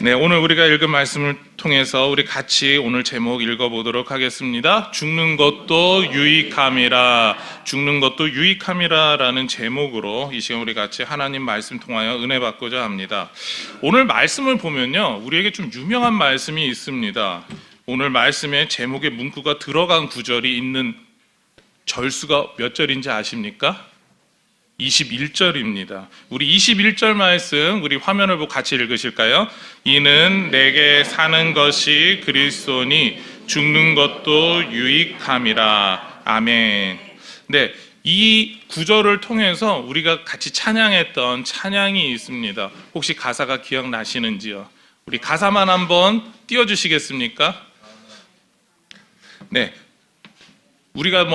네, 오늘 우리가 읽은 말씀을 통해서 우리 같이 오늘 제목 읽어보도록 하겠습니다. 죽는 것도 유익함이라, 죽는 것도 유익함이라라는 제목으로 이 시간 우리 같이 하나님 말씀 통하여 은혜 받고자 합니다. 오늘 말씀을 보면요, 우리에게 좀 유명한 말씀이 있습니다. 오늘 말씀에 제목의 문구가 들어간 구절이 있는 절수가 몇 절인지 아십니까? 21절입니다. 우리 21절 말씀 우리 화면을 보고 같이 읽으실까요? 이는 내게 사는 것이 그리스도니 죽는 것도 유익함이라. 아멘. 네, 이 구절을 통해서 우리가 같이 찬양했던 찬양이 있습니다. 혹시 가사가 기억나시는지요? 우리 가사만 한번 띄워주시겠습니까? 네, 우리가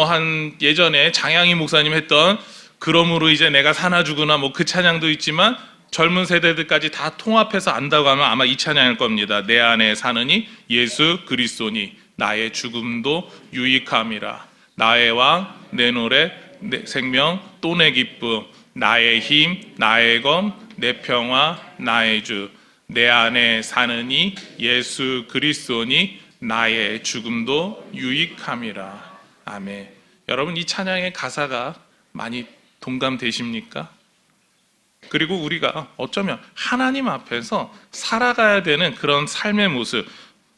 예전에 장양희 목사님 했던 그러므로 이제 내가 사나 죽으나 그 찬양도 있지만 젊은 세대들까지 다 통합해서 안다고 하면 아마 이 찬양일 겁니다. 내 안에 사느니 예수 그리스도니 나의 죽음도 유익함이라. 나의 왕, 내 노래, 내 생명, 또 내 기쁨, 나의 힘, 나의 검, 내 평화, 나의 주. 내 안에 사느니 예수 그리스도니 나의 죽음도 유익함이라. 아멘. 여러분, 이 찬양의 가사가 많이 동감되십니까? 그리고 우리가 어쩌면 하나님 앞에서 살아가야 되는 그런 삶의 모습,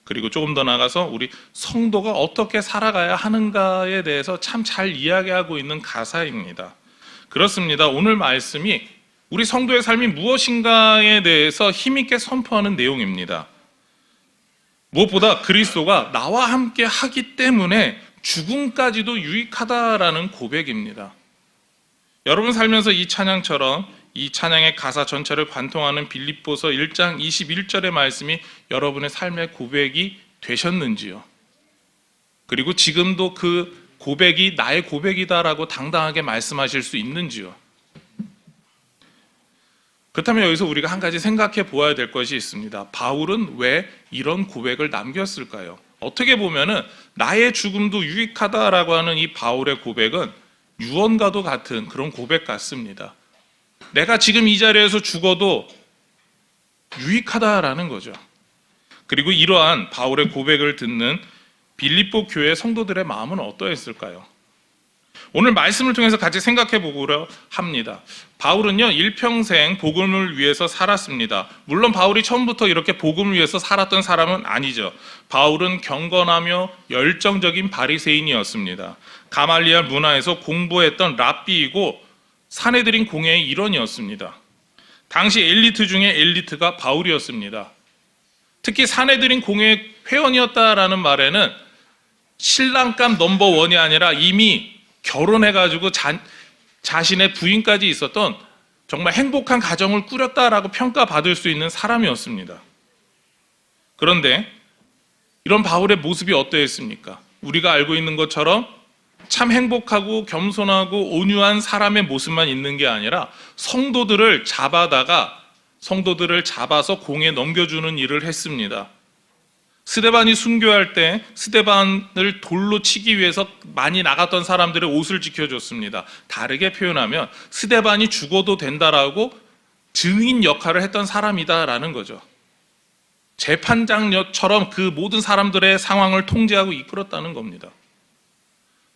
그리고 조금 더 나아가서 우리 성도가 어떻게 살아가야 하는가에 대해서 참 잘 이야기하고 있는 가사입니다. 그렇습니다. 오늘 말씀이 우리 성도의 삶이 무엇인가에 대해서 힘있게 선포하는 내용입니다. 무엇보다 그리스도가 나와 함께 하기 때문에 죽음까지도 유익하다라는 고백입니다. 여러분 살면서 이 찬양처럼 이 찬양의 가사 전체를 관통하는 빌립보서 1장 21절의 말씀이 여러분의 삶의 고백이 되셨는지요? 그리고 지금도 그 고백이 나의 고백이다라고 당당하게 말씀하실 수 있는지요? 그렇다면 여기서 우리가 한 가지 생각해 보아야 될 것이 있습니다. 바울은 왜 이런 고백을 남겼을까요? 어떻게 보면은 나의 죽음도 유익하다라고 하는 이 바울의 고백은 유언과도 같은 그런 고백 같습니다. 내가 지금 이 자리에서 죽어도 유익하다라는 거죠. 그리고 이러한 바울의 고백을 듣는 빌립보 교회 성도들의 마음은 어떠했을까요? 오늘 말씀을 통해서 같이 생각해 보고려 합니다. 바울은요, 일평생 복음을 위해서 살았습니다. 물론 바울이 처음부터 이렇게 복음을 위해서 살았던 사람은 아니죠. 바울은 경건하며 열정적인 바리새인이었습니다. 가말리알 문화에서 공부했던 랍비이고 사내들인 공회의 일원이었습니다. 당시 엘리트 중에 엘리트가 바울이었습니다. 특히 사내들인 공회의 회원이었다라는 말에는 신랑감 넘버원이 아니라 이미 결혼해가지고 자신의 부인까지 있었던 정말 행복한 가정을 꾸렸다라고 평가받을 수 있는 사람이었습니다. 그런데 이런 바울의 모습이 어떠했습니까? 우리가 알고 있는 것처럼 참 행복하고 겸손하고 온유한 사람의 모습만 있는 게 아니라 성도들을 잡아서 공에 넘겨주는 일을 했습니다. 스데반이 순교할 때 스데반을 돌로 치기 위해서 많이 나갔던 사람들의 옷을 지켜줬습니다. 다르게 표현하면 스데반이 죽어도 된다라고 증인 역할을 했던 사람이다라는 거죠. 재판장처럼 그 모든 사람들의 상황을 통제하고 이끌었다는 겁니다.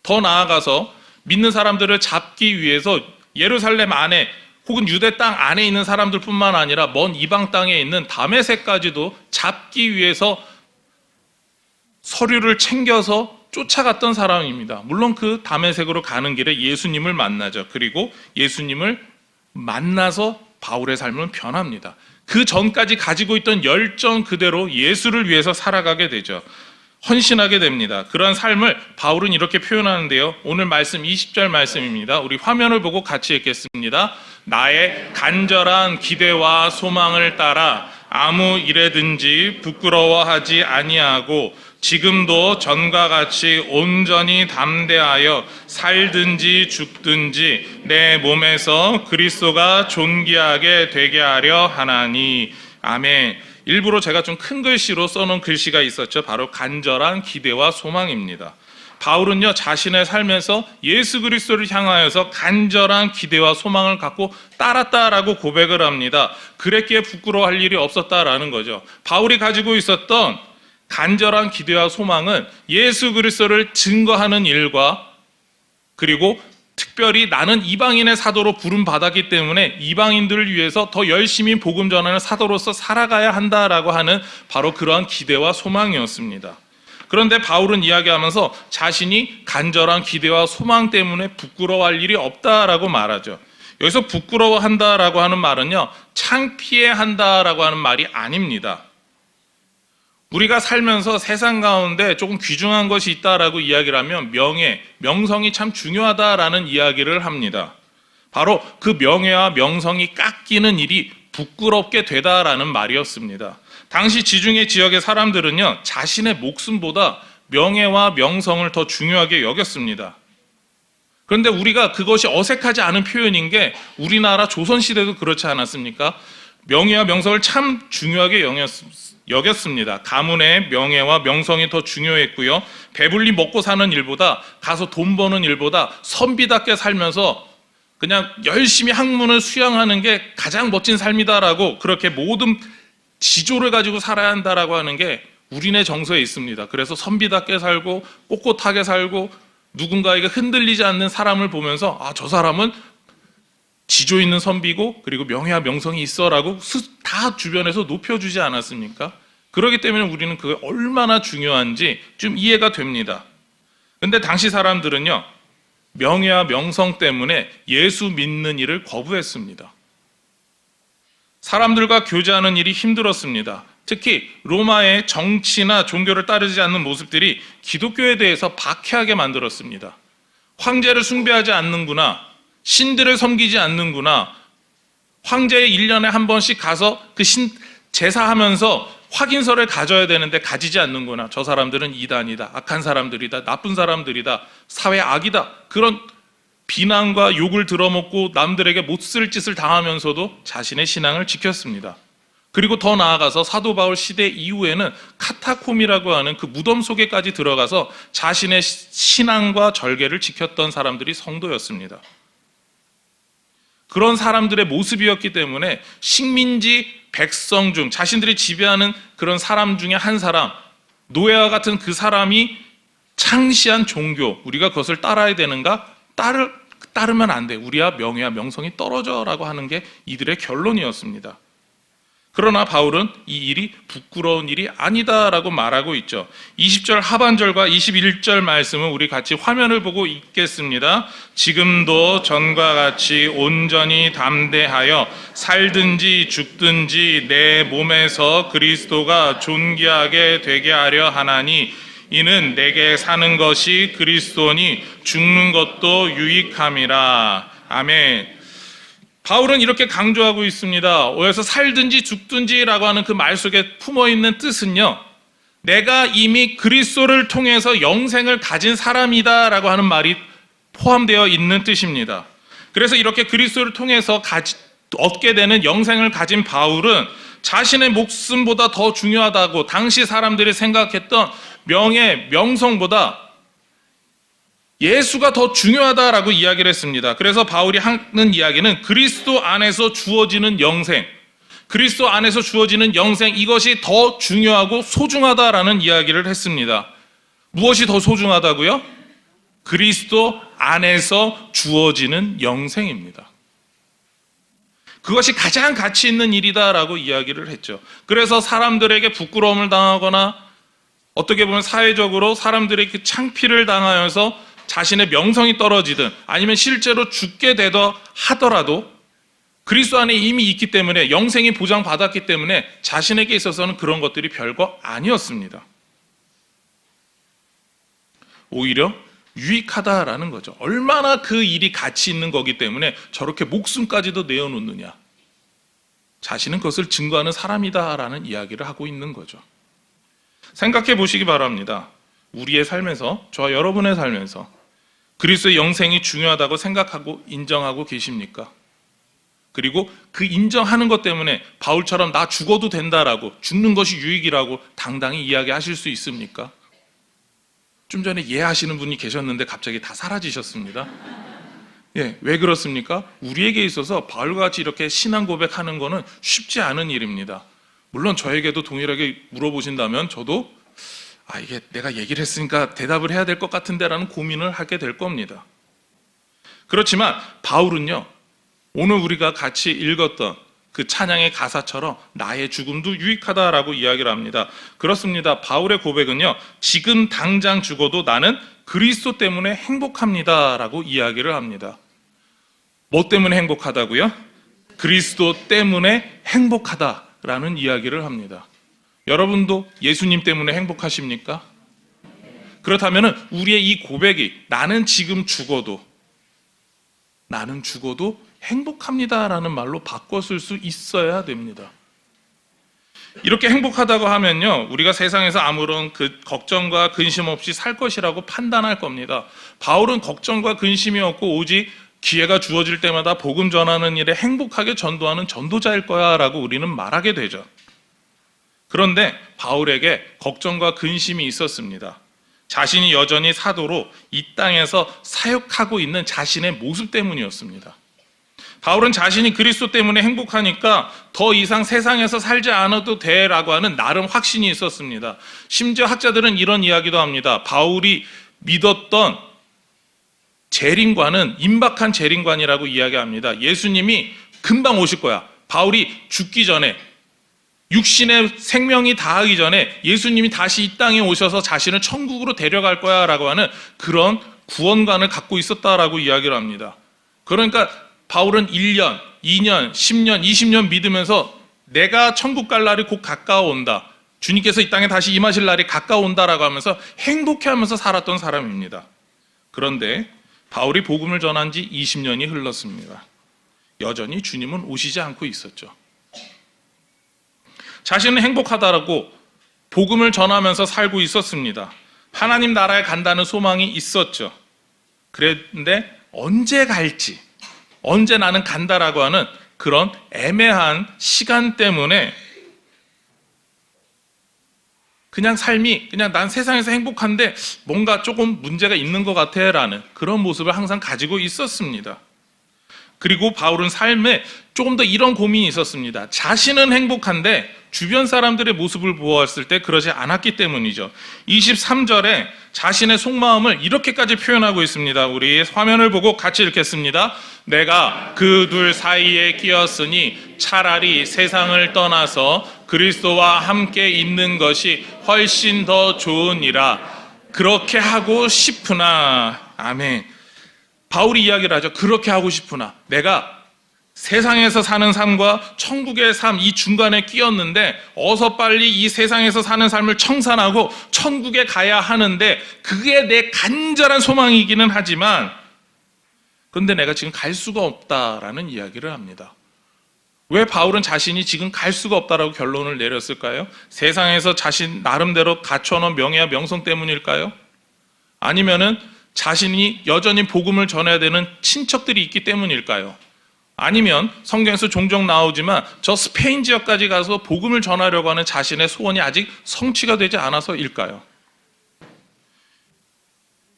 더 나아가서 믿는 사람들을 잡기 위해서 예루살렘 안에 혹은 유대 땅 안에 있는 사람들뿐만 아니라 먼 이방 땅에 있는 다메섹까지도 잡기 위해서 서류를 챙겨서 쫓아갔던 사람입니다. 물론 그 다메섹으로 가는 길에 예수님을 만나죠. 그리고 예수님을 만나서 바울의 삶은 변합니다. 그 전까지 가지고 있던 열정 그대로 예수를 위해서 살아가게 되죠. 헌신하게 됩니다. 그러한 삶을 바울은 이렇게 표현하는데요. 오늘 말씀 20절 말씀입니다. 우리 화면을 보고 같이 읽겠습니다. 나의 간절한 기대와 소망을 따라 아무 일에든지 부끄러워하지 아니하고 지금도 전과 같이 온전히 담대하여 살든지 죽든지 내 몸에서 그리스도가 존귀하게 되게 하려 하나니. 아멘. 일부러 제가 좀 큰 글씨로 써놓은 글씨가 있었죠. 바로 간절한 기대와 소망입니다. 바울은요, 자신의 삶에서 예수 그리스도를 향하여서 간절한 기대와 소망을 갖고 따랐다라고 고백을 합니다. 그랬기에 부끄러워할 일이 없었다라는 거죠. 바울이 가지고 있었던 간절한 기대와 소망은 예수 그리스도를 증거하는 일과, 그리고 특별히 나는 이방인의 사도로 부름받았기 때문에 이방인들을 위해서 더 열심히 복음 전하는 사도로서 살아가야 한다라고 하는 바로 그러한 기대와 소망이었습니다. 그런데 바울은 이야기하면서 자신이 간절한 기대와 소망 때문에 부끄러워할 일이 없다라고 말하죠. 여기서 부끄러워한다라고 하는 말은요, 창피해한다라고 하는 말이 아닙니다. 우리가 살면서 세상 가운데 조금 귀중한 것이 있다라고 이야기를 하면 명예, 명성이 참 중요하다라는 이야기를 합니다. 바로 그 명예와 명성이 깎이는 일이 부끄럽게 되다라는 말이었습니다. 당시 지중해 지역의 사람들은요, 자신의 목숨보다 명예와 명성을 더 중요하게 여겼습니다. 그런데 우리가 그것이 어색하지 않은 표현인 게 우리나라 조선시대도 그렇지 않았습니까? 명예와 명성을 참 중요하게 여겼습니다. 가문의 명예와 명성이 더 중요했고요. 배불리 먹고 사는 일보다, 가서 돈 버는 일보다 선비답게 살면서 그냥 열심히 학문을 수양하는 게 가장 멋진 삶이다라고, 그렇게 모든 지조를 가지고 살아야 한다라고 하는 게 우리네 정서에 있습니다. 그래서 선비답게 살고 꼿꼿하게 살고 누군가에게 흔들리지 않는 사람을 보면서 저 사람은 지조 있는 선비고 그리고 명예와 명성이 있어라고 다 주변에서 높여주지 않았습니까? 그렇기 때문에 우리는 그게 얼마나 중요한지 좀 이해가 됩니다. 근데 당시 사람들은요, 명예와 명성 때문에 예수 믿는 일을 거부했습니다. 사람들과 교제하는 일이 힘들었습니다. 특히 로마의 정치나 종교를 따르지 않는 모습들이 기독교에 대해서 박해하게 만들었습니다. 황제를 숭배하지 않는구나, 신들을 섬기지 않는구나, 황제에 1년에 한 번씩 가서 그 신 제사하면서 확인서를 가져야 되는데 가지지 않는구나, 저 사람들은 이단이다, 악한 사람들이다, 나쁜 사람들이다, 사회 악이다, 그런 비난과 욕을 들어먹고 남들에게 못 쓸 짓을 당하면서도 자신의 신앙을 지켰습니다. 그리고 더 나아가서 사도 바울 시대 이후에는 카타콤이라고 하는 그 무덤 속에까지 들어가서 자신의 신앙과 절개를 지켰던 사람들이 성도였습니다. 그런 사람들의 모습이었기 때문에 식민지 백성 중 자신들이 지배하는 그런 사람 중에 한 사람, 노예와 같은 그 사람이 창시한 종교, 우리가 그것을 따라야 되는가? 따르면 안 돼. 우리야 명예와 명성이 떨어져라고 하는 게 이들의 결론이었습니다. 그러나 바울은 이 일이 부끄러운 일이 아니다라고 말하고 있죠. 20절 하반절과 21절 말씀은 우리 같이 화면을 보고 읽겠습니다. 지금도 전과 같이 온전히 담대하여 살든지 죽든지 내 몸에서 그리스도가 존귀하게 되게 하려 하나니 이는 내게 사는 것이 그리스도니 죽는 것도 유익함이라. 아멘. 바울은 이렇게 강조하고 있습니다. 어디서 살든지 죽든지라고 하는 그 말 속에 품어있는 뜻은요, 내가 이미 그리스도를 통해서 영생을 가진 사람이다라고 하는 말이 포함되어 있는 뜻입니다. 그래서 이렇게 그리스도를 통해서 얻게 되는 영생을 가진 바울은 자신의 목숨보다 더 중요하다고 당시 사람들이 생각했던 명예, 명성보다 예수가 더 중요하다라고 이야기를 했습니다. 그래서 바울이 하는 이야기는 그리스도 안에서 주어지는 영생, 그리스도 안에서 주어지는 영생, 이것이 더 중요하고 소중하다라는 이야기를 했습니다. 무엇이 더 소중하다고요? 그리스도 안에서 주어지는 영생입니다. 그것이 가장 가치 있는 일이다라고 이야기를 했죠. 그래서 사람들에게 부끄러움을 당하거나 어떻게 보면 사회적으로 사람들에게 창피를 당하여서 자신의 명성이 떨어지든 아니면 실제로 죽게 되더 하더라도 그리스도 안에 이미 있기 때문에 영생이 보장받았기 때문에 자신에게 있어서는 그런 것들이 별거 아니었습니다. 오히려 유익하다라는 거죠. 얼마나 그 일이 가치 있는 거기 때문에 저렇게 목숨까지도 내어놓느냐. 자신은 그것을 증거하는 사람이다라는 이야기를 하고 있는 거죠. 생각해 보시기 바랍니다. 우리의 삶에서, 저와 여러분의 삶에서 그리스도의 영생이 중요하다고 생각하고 인정하고 계십니까? 그리고 그 인정하는 것 때문에 바울처럼 나 죽어도 된다라고, 죽는 것이 유익이라고 당당히 이야기하실 수 있습니까? 좀 전에 이해하시는 분이 계셨는데 갑자기 다 사라지셨습니다. 예, 왜 그렇습니까? 우리에게 있어서 바울과 같이 이렇게 신앙 고백하는 거는 쉽지 않은 일입니다. 물론 저에게도 동일하게 물어보신다면 저도 이게 내가 얘기를 했으니까 대답을 해야 될 것 같은데 라는 고민을 하게 될 겁니다. 그렇지만 바울은요, 오늘 우리가 같이 읽었던 그 찬양의 가사처럼 나의 죽음도 유익하다라고 이야기를 합니다. 그렇습니다. 바울의 고백은요, 지금 당장 죽어도 나는 그리스도 때문에 행복합니다라고 이야기를 합니다. 뭐 때문에 행복하다고요? 그리스도 때문에 행복하다라는 이야기를 합니다. 여러분도 예수님 때문에 행복하십니까? 그렇다면 우리의 이 고백이 나는 지금 죽어도 행복합니다라는 말로 바꿔 쓸 수 있어야 됩니다. 이렇게 행복하다고 하면요, 우리가 세상에서 아무런 그 걱정과 근심 없이 살 것이라고 판단할 겁니다. 바울은 걱정과 근심이 없고 오직 기회가 주어질 때마다 복음 전하는 일에 행복하게 전도하는 전도자일 거야 라고 우리는 말하게 되죠. 그런데 바울에게 걱정과 근심이 있었습니다. 자신이 여전히 사도로 이 땅에서 사역하고 있는 자신의 모습 때문이었습니다. 바울은 자신이 그리스도 때문에 행복하니까 더 이상 세상에서 살지 않아도 돼라고 하는 나름 확신이 있었습니다. 심지어 학자들은 이런 이야기도 합니다. 바울이 믿었던 재림관은 임박한 재림관이라고 이야기합니다. 예수님이 금방 오실 거야. 바울이 죽기 전에, 육신의 생명이 다하기 전에 예수님이 다시 이 땅에 오셔서 자신을 천국으로 데려갈 거야 라고 하는 그런 구원관을 갖고 있었다라고 이야기를 합니다. 그러니까 바울은 1년, 2년, 10년, 20년 믿으면서 내가 천국 갈 날이 곧 가까워온다, 주님께서 이 땅에 다시 임하실 날이 가까워온다라고 하면서 행복해하면서 살았던 사람입니다. 그런데 바울이 복음을 전한 지 20년이 흘렀습니다. 여전히 주님은 오시지 않고 있었죠. 자신은 행복하다라고 복음을 전하면서 살고 있었습니다. 하나님 나라에 간다는 소망이 있었죠. 그런데 언제 갈지, 언제 나는 간다라고 하는 그런 애매한 시간 때문에 그냥 삶이 그냥 난 세상에서 행복한데 뭔가 조금 문제가 있는 것 같아 라는 그런 모습을 항상 가지고 있었습니다. 그리고 바울은 삶에 조금 더 이런 고민이 있었습니다. 자신은 행복한데 주변 사람들의 모습을 보았을 때 그러지 않았기 때문이죠. 23절에 자신의 속마음을 이렇게까지 표현하고 있습니다. 우리 화면을 보고 같이 읽겠습니다. 내가 그 둘 사이에 끼었으니 차라리 세상을 떠나서 그리스도와 함께 있는 것이 훨씬 더 좋으니라. 그렇게 하고 싶으나. 아멘. 바울이 이야기를 하죠. 그렇게 하고 싶으나. 내가 세상에서 사는 삶과 천국의 삶, 이 중간에 끼었는데 어서 빨리 이 세상에서 사는 삶을 청산하고 천국에 가야 하는데 그게 내 간절한 소망이기는 하지만 그런데 내가 지금 갈 수가 없다라는 이야기를 합니다. 왜 바울은 자신이 지금 갈 수가 없다라고 결론을 내렸을까요? 세상에서 자신 나름대로 갖춰놓은 명예와 명성 때문일까요? 아니면은 자신이 여전히 복음을 전해야 되는 친척들이 있기 때문일까요? 아니면 성경에서 종종 나오지만 저 스페인 지역까지 가서 복음을 전하려고 하는 자신의 소원이 아직 성취가 되지 않아서일까요?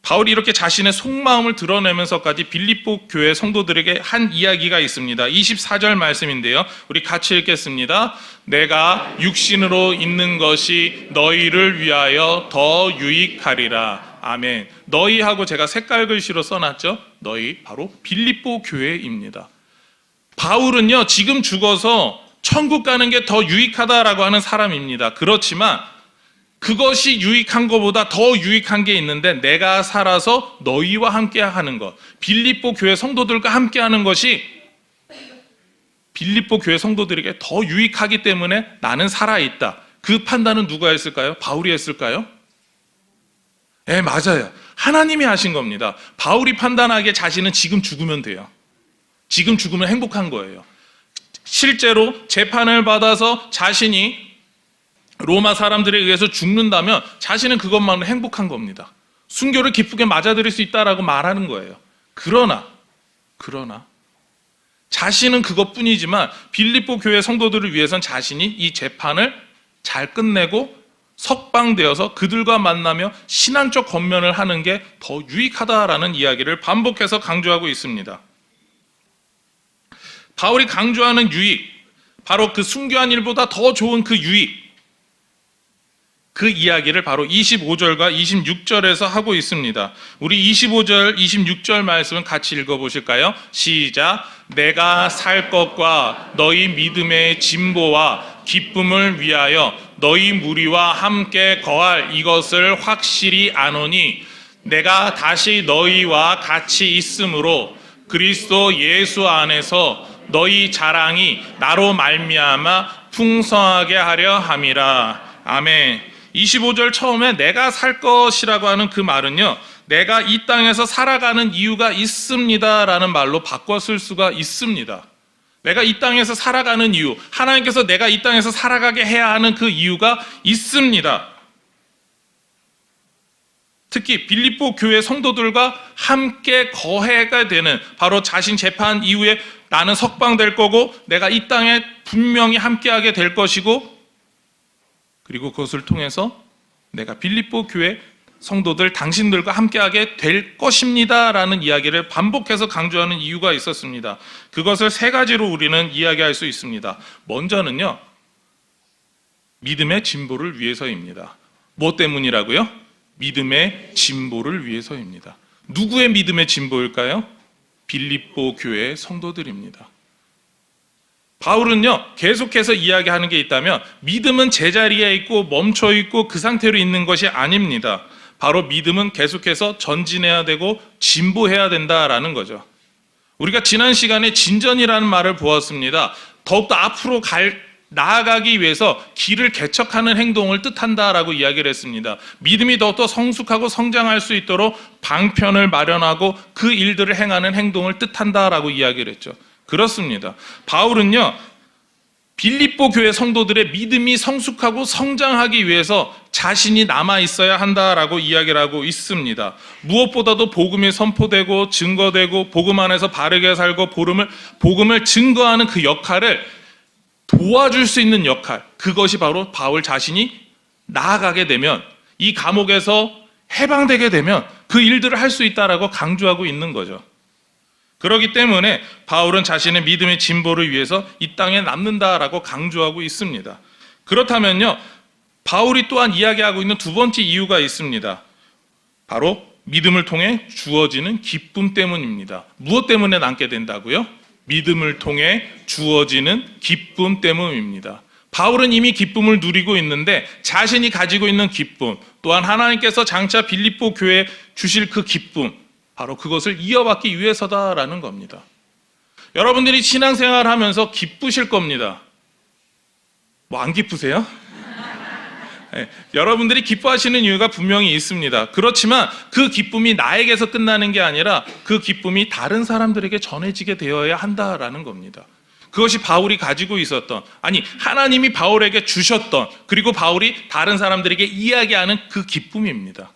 바울이 이렇게 자신의 속마음을 드러내면서까지 빌립보 교회 성도들에게 한 이야기가 있습니다. 24절 말씀인데요. 우리 같이 읽겠습니다. 내가 육신으로 있는 것이 너희를 위하여 더 유익하리라. 아멘. 너희하고 제가 색깔 글씨로 써놨죠. 너희 바로 빌립보 교회입니다. 바울은요, 지금 죽어서 천국 가는 게 더 유익하다라고 하는 사람입니다. 그렇지만 그것이 유익한 것보다 더 유익한 게 있는데 내가 살아서 너희와 함께 하는 것, 빌립보 교회 성도들과 함께 하는 것이 빌립보 교회 성도들에게 더 유익하기 때문에 나는 살아있다. 그 판단은 누가 했을까요? 바울이 했을까요? 네, 맞아요. 하나님이 하신 겁니다. 바울이 판단하기에 자신은 지금 죽으면 돼요. 지금 죽으면 행복한 거예요. 실제로 재판을 받아서 자신이 로마 사람들에 의해서 죽는다면 자신은 그것만으로 행복한 겁니다. 순교를 기쁘게 맞아들일 수 있다라고 말하는 거예요. 그러나 자신은 그것뿐이지만 빌립보 교회 성도들을 위해선 자신이 이 재판을 잘 끝내고 석방되어서 그들과 만나며 신앙적 권면을 하는 게 더 유익하다라는 이야기를 반복해서 강조하고 있습니다. 바울이 강조하는 유익, 바로 그 순교한 일보다 더 좋은 그 유익, 그 이야기를 바로 25절과 26절에서 하고 있습니다. 우리 25절, 26절 말씀은 같이 읽어보실까요? 시작. 내가 살 것과 너희 믿음의 진보와 기쁨을 위하여 너희 무리와 함께 거할 이것을 확실히 아노니 내가 다시 너희와 같이 있으므로 그리스도 예수 안에서 너희 자랑이 나로 말미암아 풍성하게 하려 함이라. 아멘. 25절 처음에 내가 살 것이라고 하는 그 말은요, 내가 이 땅에서 살아가는 이유가 있습니다 라는 말로 바꿔 쓸 수가 있습니다. 내가 이 땅에서 살아가는 이유, 하나님께서 내가 이 땅에서 살아가게 해야 하는 그 이유가 있습니다. 특히 빌립보 교회 성도들과 함께 거해가 되는, 바로 자신 재판 이후에 나는 석방될 거고 내가 이 땅에 분명히 함께하게 될 것이고, 그리고 그것을 통해서 내가 빌립보 교회 성도들 당신들과 함께하게 될 것입니다 라는 이야기를 반복해서 강조하는 이유가 있었습니다. 그것을 세 가지로 우리는 이야기할 수 있습니다. 먼저는요, 믿음의 진보를 위해서입니다. 무엇 때문이라고요? 믿음의 진보를 위해서입니다. 누구의 믿음의 진보일까요? 빌립보 교회 성도들입니다. 바울은요, 계속해서 이야기하는 게 있다면 믿음은 제자리에 있고 멈춰 있고 그 상태로 있는 것이 아닙니다. 바로 믿음은 계속해서 전진해야 되고 진보해야 된다라는 거죠. 우리가 지난 시간에 진전이라는 말을 보았습니다. 더욱더 앞으로 나아가기 위해서 길을 개척하는 행동을 뜻한다라고 이야기를 했습니다. 믿음이 더욱더 성숙하고 성장할 수 있도록 방편을 마련하고 그 일들을 행하는 행동을 뜻한다라고 이야기를 했죠. 그렇습니다. 바울은요, 빌립보 교회 성도들의 믿음이 성숙하고 성장하기 위해서 자신이 남아 있어야 한다라고 이야기를 하고 있습니다. 무엇보다도 복음이 선포되고 증거되고 복음 안에서 바르게 살고 복음을 증거하는 그 역할을 도와줄 수 있는 역할, 그것이 바로 바울 자신이 나아가게 되면, 이 감옥에서 해방되게 되면 그 일들을 할 수 있다라고 강조하고 있는 거죠. 그렇기 때문에 바울은 자신의 믿음의 진보를 위해서 이 땅에 남는다라고 강조하고 있습니다. 그렇다면요, 바울이 또한 이야기하고 있는 두 번째 이유가 있습니다. 바로 믿음을 통해 주어지는 기쁨 때문입니다. 무엇 때문에 남게 된다고요? 믿음을 통해 주어지는 기쁨 때문입니다. 바울은 이미 기쁨을 누리고 있는데 자신이 가지고 있는 기쁨, 또한 하나님께서 장차 빌립보 교회에 주실 그 기쁨, 바로 그것을 이어받기 위해서다라는 겁니다. 여러분들이 신앙생활 하면서 기쁘실 겁니다. 뭐 안 기쁘세요? 네, 여러분들이 기뻐하시는 이유가 분명히 있습니다. 그렇지만 그 기쁨이 나에게서 끝나는 게 아니라 그 기쁨이 다른 사람들에게 전해지게 되어야 한다라는 겁니다. 그것이 바울이 가지고 있었던, 아니 하나님이 바울에게 주셨던, 그리고 바울이 다른 사람들에게 이야기하는 그 기쁨입니다.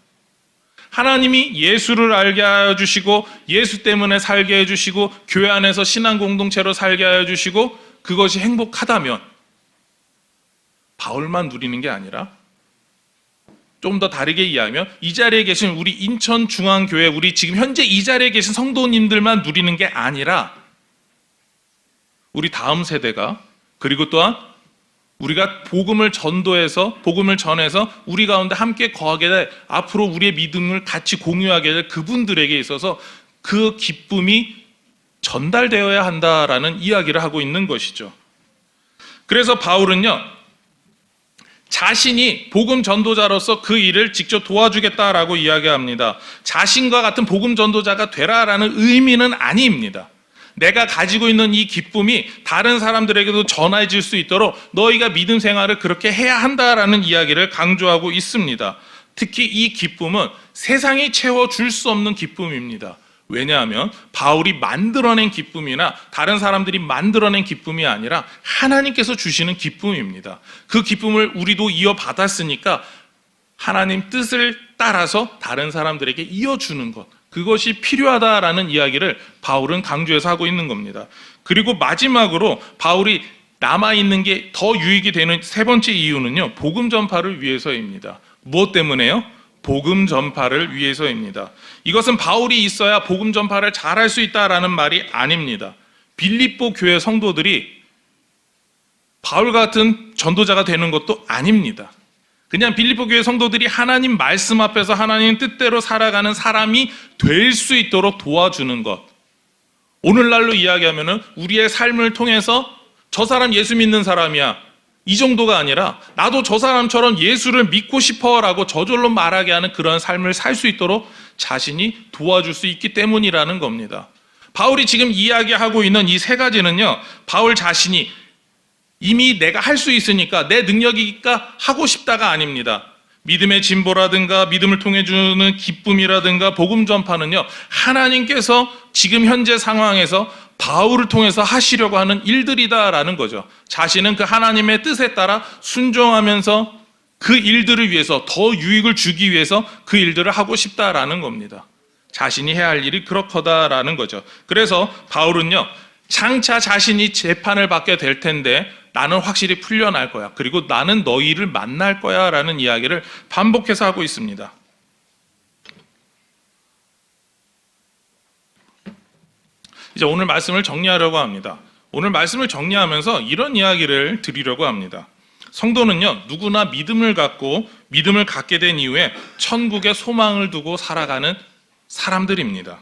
하나님이 예수를 알게 하여 주시고 예수 때문에 살게 해주시고 교회 안에서 신앙 공동체로 살게 하여 주시고 그것이 행복하다면 바울만 누리는 게 아니라, 좀 더 다르게 이해하면 이 자리에 계신 우리 인천중앙교회, 우리 지금 현재 이 자리에 계신 성도님들만 누리는 게 아니라 우리 다음 세대가, 그리고 또한 우리가 복음을 전도해서, 복음을 전해서 우리 가운데 함께 거하게 될, 앞으로 우리의 믿음을 같이 공유하게 될 그분들에게 있어서 그 기쁨이 전달되어야 한다라는 이야기를 하고 있는 것이죠. 그래서 바울은요, 자신이 복음 전도자로서 그 일을 직접 도와주겠다라고 이야기합니다. 자신과 같은 복음 전도자가 되라라는 의미는 아닙니다. 내가 가지고 있는 이 기쁨이 다른 사람들에게도 전해질 수 있도록 너희가 믿음 생활을 그렇게 해야 한다라는 이야기를 강조하고 있습니다. 특히 이 기쁨은 세상이 채워줄 수 없는 기쁨입니다. 왜냐하면 바울이 만들어낸 기쁨이나 다른 사람들이 만들어낸 기쁨이 아니라 하나님께서 주시는 기쁨입니다. 그 기쁨을 우리도 이어받았으니까 하나님 뜻을 따라서 다른 사람들에게 이어주는 것, 그것이 필요하다라는 이야기를 바울은 강조해서 하고 있는 겁니다. 그리고 마지막으로 바울이 남아있는 게 더 유익이 되는 세 번째 이유는요, 복음 전파를 위해서입니다. 무엇 때문에요? 복음 전파를 위해서입니다. 이것은 바울이 있어야 복음 전파를 잘할 수 있다라는 말이 아닙니다. 빌립보 교회 성도들이 바울 같은 전도자가 되는 것도 아닙니다. 그냥 빌립보 교회 성도들이 하나님 말씀 앞에서 하나님 뜻대로 살아가는 사람이 될 수 있도록 도와주는 것. 오늘날로 이야기하면은 우리의 삶을 통해서 저 사람 예수 믿는 사람이야, 이 정도가 아니라 나도 저 사람처럼 예수를 믿고 싶어라고 저절로 말하게 하는 그런 삶을 살 수 있도록 자신이 도와줄 수 있기 때문이라는 겁니다. 바울이 지금 이야기하고 있는 이 세 가지는요, 바울 자신이 이미 내가 할 수 있으니까 내 능력이니까 하고 싶다가 아닙니다. 믿음의 진보라든가 믿음을 통해 주는 기쁨이라든가 복음 전파는요, 하나님께서 지금 현재 상황에서 바울을 통해서 하시려고 하는 일들이다라는 거죠. 자신은 그 하나님의 뜻에 따라 순종하면서 그 일들을 위해서 더 유익을 주기 위해서 그 일들을 하고 싶다라는 겁니다. 자신이 해야 할 일이 그렇거다라는 거죠. 그래서 바울은요, 장차 자신이 재판을 받게 될 텐데 나는 확실히 풀려날 거야. 그리고 나는 너희를 만날 거야 라는 이야기를 반복해서 하고 있습니다. 이제 오늘 말씀을 정리하려고 합니다. 오늘 말씀을 정리하면서 이런 이야기를 드리려고 합니다. 성도는요, 누구나 믿음을 갖고 믿음을 갖게 된 이후에 천국의 소망을 두고 살아가는 사람들입니다.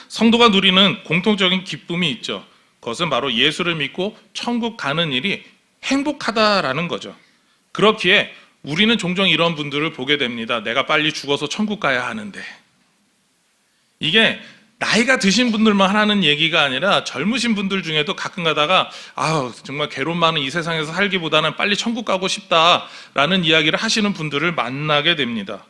성도가 누리는 공통적인 기쁨이 있죠. 그것은 바로 예수를 믿고 천국 가는 일이 행복하다라는 거죠. 그렇기에 우리는 종종 이런 분들을 보게 됩니다. 내가 빨리 죽어서 천국 가야 하는데. 이게 나이가 드신 분들만 하는 얘기가 아니라 젊으신 분들 중에도 가끔 가다가 정말 괴로움 많은 이 세상에서 살기보다는 빨리 천국 가고 싶다라는 이야기를 하시는 분들을 만나게 됩니다.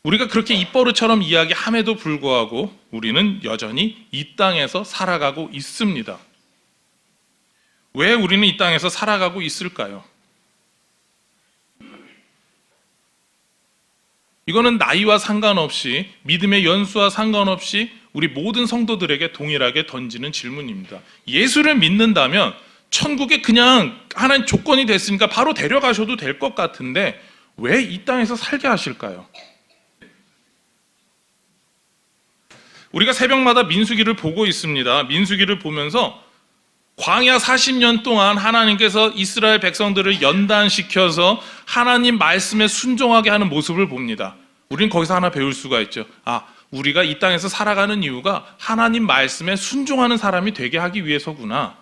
우리가 그렇게 입버릇처럼 이야기함에도 불구하고 우리는 여전히 이 땅에서 살아가고 있습니다. 왜 우리는 이 땅에서 살아가고 있을까요? 이거는 나이와 상관없이, 믿음의 연수와 상관없이 우리 모든 성도들에게 동일하게 던지는 질문입니다. 예수를 믿는다면 천국에 그냥 하나님 조건이 됐으니까 바로 데려가셔도 될 것 같은데 왜 이 땅에서 살게 하실까요? 우리가 새벽마다 민수기를 보고 있습니다. 민수기를 보면서 광야 40년 동안 하나님께서 이스라엘 백성들을 연단시켜서 하나님 말씀에 순종하게 하는 모습을 봅니다. 우리는 거기서 하나 배울 수가 있죠. 우리가 이 땅에서 살아가는 이유가 하나님 말씀에 순종하는 사람이 되게 하기 위해서구나.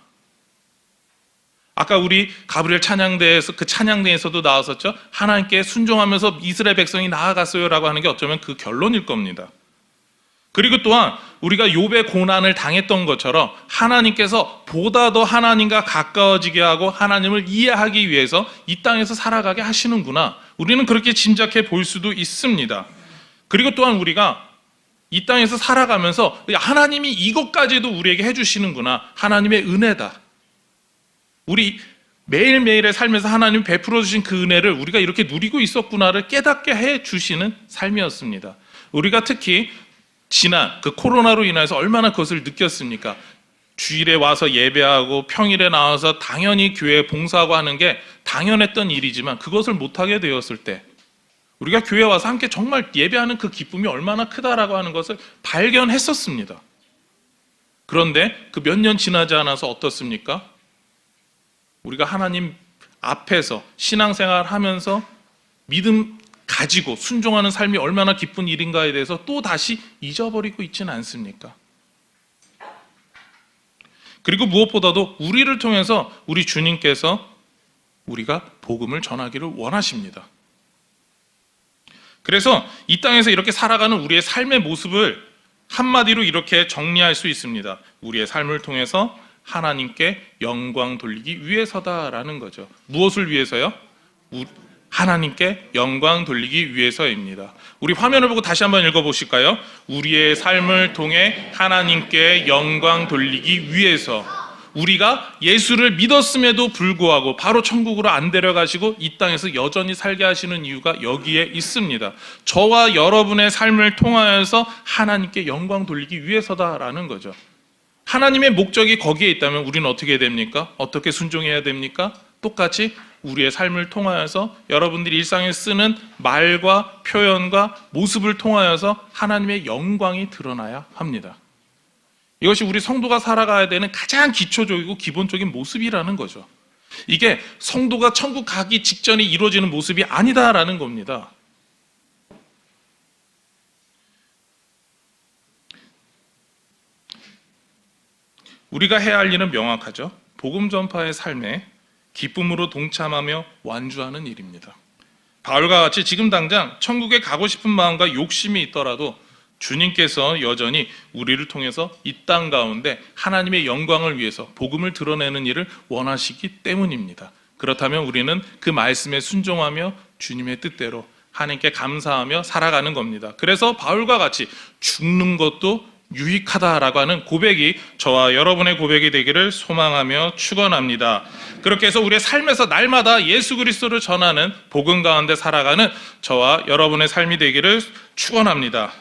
아까 우리 가브리엘 찬양대에서 그 찬양대에서도 나왔었죠. 하나님께 순종하면서 이스라엘 백성이 나아갔어요라고 하는 게 어쩌면 그 결론일 겁니다. 그리고 또한 우리가 욥의 고난을 당했던 것처럼 하나님께서 보다 더 하나님과 가까워지게 하고 하나님을 이해하기 위해서 이 땅에서 살아가게 하시는구나. 우리는 그렇게 짐작해 볼 수도 있습니다. 그리고 또한 우리가 이 땅에서 살아가면서 하나님이 이것까지도 우리에게 해주시는구나. 하나님의 은혜다. 우리 매일매일의 삶에서 하나님이 베풀어 주신 그 은혜를 우리가 이렇게 누리고 있었구나를 깨닫게 해주시는 삶이었습니다. 우리가 특히 지난 그 코로나로 인해서 얼마나 그것을 느꼈습니까? 주일에 와서 예배하고 평일에 나와서 당연히 교회에 봉사하고 하는 게 당연했던 일이지만 그것을 못하게 되었을 때 우리가 교회에 와서 함께 정말 예배하는 그 기쁨이 얼마나 크다라고 하는 것을 발견했었습니다. 그런데 그 몇 년 지나지 않아서 어떻습니까? 우리가 하나님 앞에서 신앙생활 하면서 믿음 가지고 순종하는 삶이 얼마나 기쁜 일인가에 대해서 또 다시 잊어버리고 있지는 않습니까? 그리고 무엇보다도 우리를 통해서 우리 주님께서 우리가 복음을 전하기를 원하십니다. 그래서 이 땅에서 이렇게 살아가는 우리의 삶의 모습을 한마디로 이렇게 정리할 수 있습니다. 우리의 삶을 통해서 하나님께 영광 돌리기 위해서다라는 거죠. 무엇을 위해서요? 하나님께 영광 돌리기 위해서입니다. 우리 화면을 보고 다시 한번 읽어보실까요? 우리의 삶을 통해 하나님께 영광 돌리기 위해서. 우리가 예수를 믿었음에도 불구하고 바로 천국으로 안 데려가시고 이 땅에서 여전히 살게 하시는 이유가 여기에 있습니다. 저와 여러분의 삶을 통하여서 하나님께 영광 돌리기 위해서다라는 거죠. 하나님의 목적이 거기에 있다면 우리는 어떻게 됩니까? 어떻게 순종해야 됩니까? 똑같이 우리의 삶을 통하여서 여러분들이 일상에 쓰는 말과 표현과 모습을 통하여서 하나님의 영광이 드러나야 합니다. 이것이 우리 성도가 살아가야 되는 가장 기초적이고 기본적인 모습이라는 거죠. 이게 성도가 천국 가기 직전에 이루어지는 모습이 아니다라는 겁니다. 우리가 해야 할 일은 명확하죠. 복음 전파의 삶에 기쁨으로 동참하며 완주하는 일입니다. 바울과 같이 지금 당장 천국에 가고 싶은 마음과 욕심이 있더라도 주님께서 여전히 우리를 통해서 이 땅 가운데 하나님의 영광을 위해서 복음을 드러내는 일을 원하시기 때문입니다. 그렇다면 우리는 그 말씀에 순종하며 주님의 뜻대로 하나님께 감사하며 살아가는 겁니다. 그래서 바울과 같이 죽는 것도 유익하다라고 하는 고백이 저와 여러분의 고백이 되기를 소망하며 축원합니다. 그렇게 해서 우리의 삶에서 날마다 예수 그리스도를 전하는 복음 가운데 살아가는 저와 여러분의 삶이 되기를 축원합니다.